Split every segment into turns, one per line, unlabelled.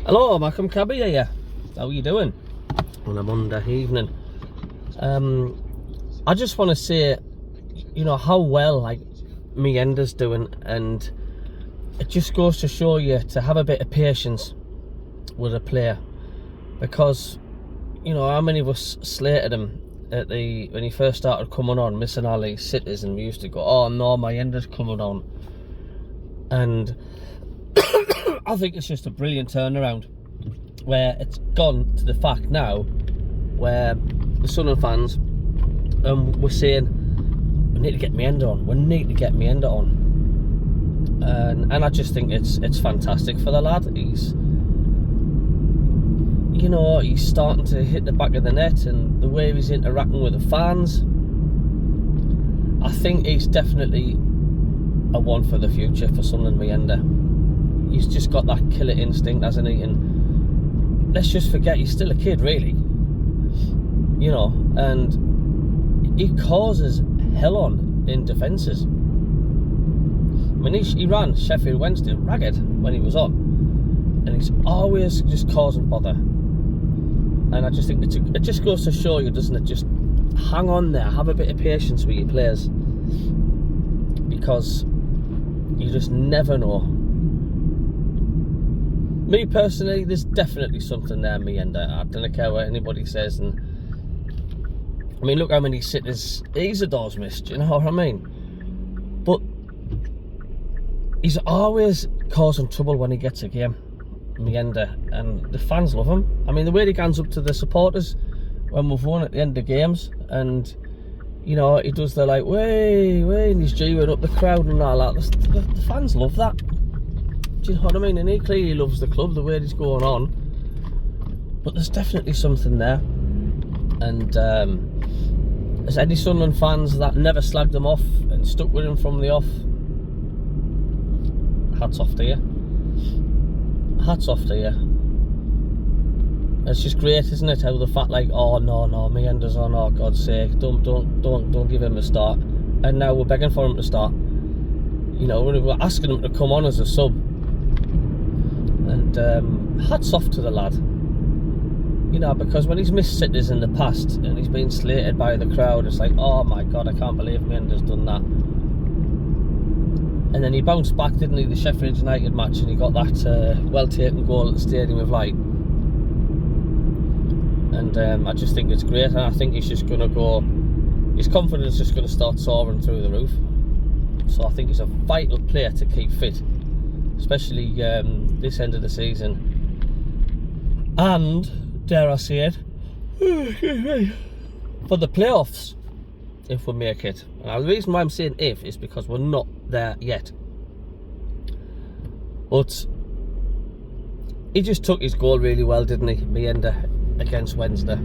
Hello, Malcolm Cabby here. How are you doing on a Monday evening? I just want to say, how well Meander's doing, and it just goes to show you to have a bit of patience with a player, because how many of us slated him when he first started coming on, missing all these sitters, and we used to go, oh no, Mayenda's coming on. And I think it's just a brilliant turnaround, where it's gone to the fact now where the Sunderland fans we're saying we need to get Meander on, and I just think it's fantastic for the lad. He's starting to hit the back of the net, and the way he's interacting with the fans, I think he's definitely a one for the future for Sunderland. Meander, he's just got that killer instinct, hasn't he? And let's just forget, he's still a kid, really. And he causes hell on in defences. I mean, he ran Sheffield Wednesday ragged when he was on, and he's always just causing bother. And I just think it just goes to show you, doesn't it? Just hang on there, have a bit of patience with your players, because you just never know. Me personally, there's definitely something there, Meander. I don't care what anybody says. And I mean, look how many sitters Isadore's missed, you know what I mean? But he's always causing trouble when he gets a game, Meander, and the fans love him. I mean, the way he gans up to the supporters when we've won at the end of games, and he does the way, and he's G-ing up the crowd and all that. The fans love that. Do you know what I mean? And he clearly loves the club, the way he's going on. But there's definitely something there. And there's any Sunderland fans that never slagged him off and stuck with him from the off, hats off to you. Hats off to you. It's just great, isn't it? How the fact oh no, Meander's on, oh God's sake, don't give him a start. And now we're begging for him to start. We're asking him to come on as a sub. And hats off to the lad. Because when he's missed sitters in the past and he's been slated by the crowd, it's oh my God, I can't believe Meander's done that. And then he bounced back, didn't he, the Sheffield United match, and he got that well-taken goal at the Stadium of Light. And I just think it's great, and I think he's just going to go, his confidence is just going to start soaring through the roof. So I think he's a vital player to keep fit, especially this end of the season. And, dare I say it, for the playoffs, if we make it. Now, the reason why I'm saying if is because we're not there yet. But he just took his goal really well, didn't he, Meander, against Wednesday?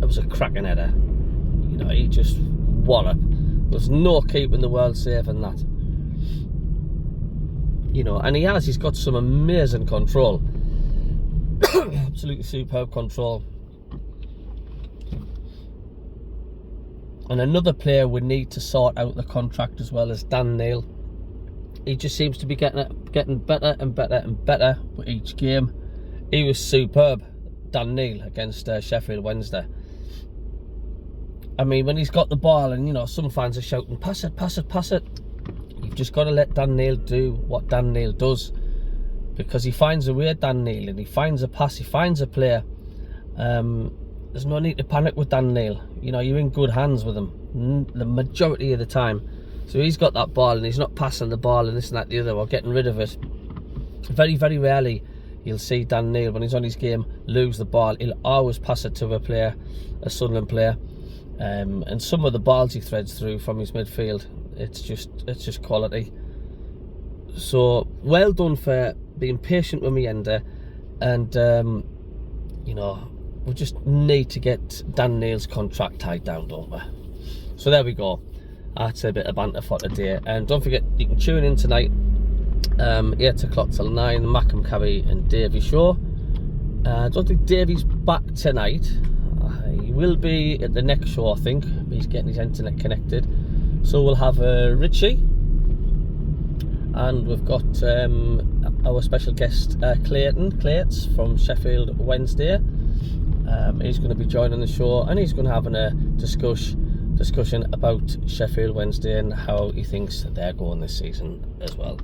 It was a cracking header. He just walloped. There's no keeping the world safe in that. And he's got some amazing control. Absolutely superb control. And another player we need to sort out the contract as well as Dan Neil. He just seems to be getting better and better and better with each game. He was superb, Dan Neil, against Sheffield Wednesday. I mean, when he's got the ball and, some fans are shouting, pass it, pass it, pass it. You've just got to let Dan Neil do what Dan Neil does. Because he finds a way, Dan Neil, and he finds a pass, he finds a player. There's no need to panic with Dan Neil. You're in good hands with him the majority of the time. So he's got that ball and he's not passing the ball and this and that the other, or getting rid of it. Very, very rarely you'll see Dan Neil, when he's on his game, lose the ball. He'll always pass it to a player, a Sunderland player. And some of the balls he threads through from his midfield, it's just quality. So well done for being patient with Meander, and we just need to get Dan Neil's contract tied down, don't we? So there we go. That's a bit of banter for today. And don't forget, you can tune in tonight, 8 o'clock till 9, the Malcolm Cabby and Davey show. I don't think Davey's back tonight. He will be at the next show, I think. He's getting his internet connected. So we'll have Richie, and we've got our special guest Clayton Clates from Sheffield Wednesday. He's going to be joining the show, and he's going to have a discussion about Sheffield Wednesday and how he thinks they're going this season as well.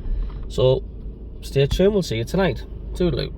So stay tuned, we'll see you tonight. Toodaloo.